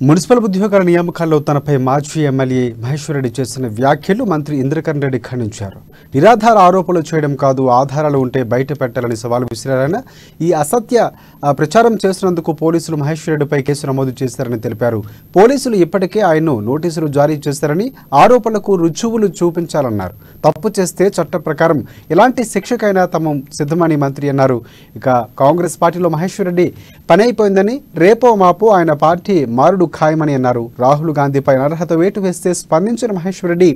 Municipal ఉద్యోగాల నియామకాల్లో తనపై మాజీ ఎమ్మెల్యే మహేశ్వర్ రెడ్డి చేసిన వ్యాఖ్యలు మంత్రి ఇంద్రకరణ్ రెడ్డి ఖండించారు. నిరాధార ఆరోపణలు చేయడం కాదు, ఆధారాలు ఉంటే బయట పెట్టాలని సవాల్ విసిరారాయన. ఈ అసత్య ప్రచారం చేసినందుకు పోలీసులు మహేశ్వర్ రెడ్డిపై కేసు నమోదు చేశారని తెలిపారు. పోలీసులు ఇప్పటికే ఆయన్ను నోటీసులు జారీ చేశారని, ఆరోపణలకు రుజువులు చూపించాలన్నారు. తప్పు చేస్తే చట్ట ప్రకారం ఎలాంటి శిక్షకైనా తాము సిద్ధమని మంత్రి అన్నారు. ఇక కాంగ్రెస్ పార్టీలో మహేశ్వర్ రెడ్డి పని అయిపోయిందని, రేపో మాపో ఆయన పార్టీ మారుడు ఖాయమని అన్నారు. రాహుల్ గాంధీపై అనర్హత వేటు వేస్తే స్పందించిన మహేశ్వర్ రెడ్డి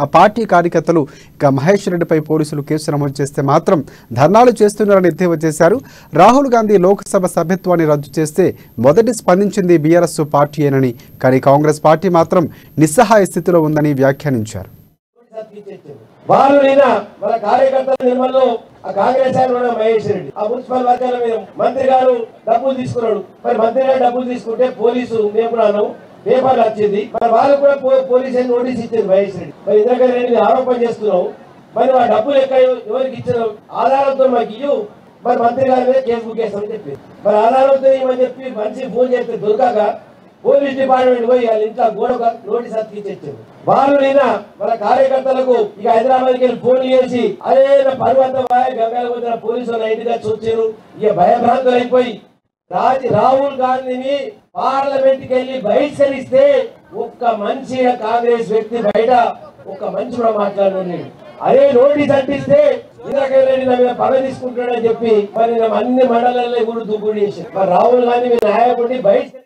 ఆ పార్టీ కార్యకర్తలు ఇక మహేశ్వర్ రెడ్డిపై పోలీసులు కేసు నమోదు చేస్తే మాత్రం ధర్నాలు చేస్తున్నారని ఎద్దేవా చేశారు. రాహుల్ గాంధీ లోక్సభ సభ్యత్వాన్ని రద్దు చేస్తే మొదటి స్పందించింది బీఆర్ఎస్ పార్టీయేనని, కానీ కాంగ్రెస్ పార్టీ మాత్రం నిస్సహాయ స్థితిలో ఉందని వ్యాఖ్యానించారు. మున్సిపల్ వర్గాల మీద మంత్రి గారు డబ్బులు తీసుకున్నాడు. మరి మంత్రి గారు డబ్బులు తీసుకుంటే పోలీసు మేము పేపర్లు వచ్చింది. మరి వాళ్ళు కూడా పోలీసు నోటీస్ ఇచ్చింది మహేష్ రెడ్డి. మరి ఇంద్రకరణ్ రెడ్డి ఆరోపణ చేస్తున్నావు. మరి ఆ డబ్బులు ఎక్కడ ఎవరికి ఇచ్చిన ఆధారంతో మాకు ఇవ్వు, మరి మంత్రి గారి మీద కేసు బుక్ చేస్తామని చెప్పి మరి ఆధారంతో ఇవ్వని చెప్పి మనిషి ఫోన్ చేస్తే దొరకక పోలీస్ డిపార్ట్మెంట్ పోయి వాళ్ళ ఇంట్లో గోడగా నోటీస్ అతికిచ్చారు. వాళ్ళు మన కార్యకర్తలకు ఇక హైదరాబాద్కి వెళ్ళి ఫోన్ చేసి అదే పర్వత గంగాల పోలీసు వాళ్ళ ఇంటికి వచ్చి వచ్చారు. ఇక భయభ్రాంతులు అయిపోయి రాహుల్ గాంధీని పార్లమెంట్ కి వెళ్ళి బహిష్కరిస్తే ఒక్క మనిషి కాంగ్రెస్ వ్యక్తి బయట ఒక్క మనిషి కూడా మాట్లాడలేదు. అదే నోటీస్ అంటిస్తే ఇంద్రకరణ్ రెడ్డి నా మీద పగ తీసుకుంటాడని చెప్పి మరి అన్ని మండలాల్లో కూడా దుబ్బుడు చేశారు. మరి రాహుల్ గాంధీ నాయకుడిని బహిష్కరి